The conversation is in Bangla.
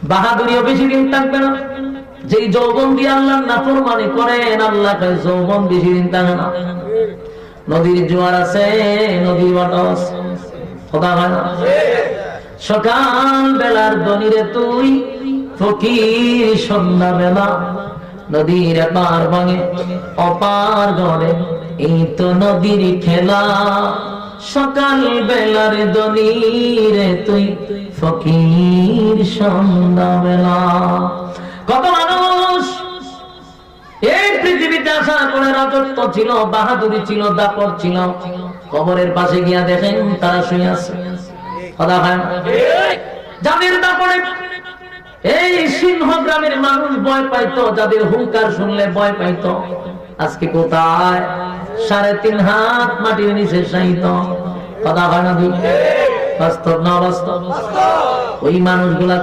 বাহাদুরিও বেশি দিন থাকবে না। যেই যৌবন দিয়ে আল্লাহর নাফরমানি করেন, আল্লাহ কয় যৌবন বেশি দিন থাকে না। নদীর জোয়ার আছে, নদীর বাটাও আছে, কথা হয় না? সকাল বেলার দনিরে তুই ফকির, সন্ধ্যা বেলা নদীর পার ভাঙে অপার গড়ে, এই তো নদীর খেলা। সকাল বেলার দনিরে তুই ফকির, সন্ধ্যা বেলা। কত মানুষ এই পৃথিবীতে আসার পরে রাজত্ব ছিল, বাহাদুরি ছিল, দাপট ছিল, কবরের পাশে গিয়া দেখেন তারা শুয়ে আছে। কথা হয় না? যাদের দাপটে এই সিংহ গ্রামের মানুষ ভয় পাইতো, যাদের হুঙ্কার শুনলে ভয় পাইতো, আজকে কোথায়? 3.5 হাত মাটির নিচে শায়িত। কথা হয় না? বাস্তব না বাস্তব? ওই মানুষগুলা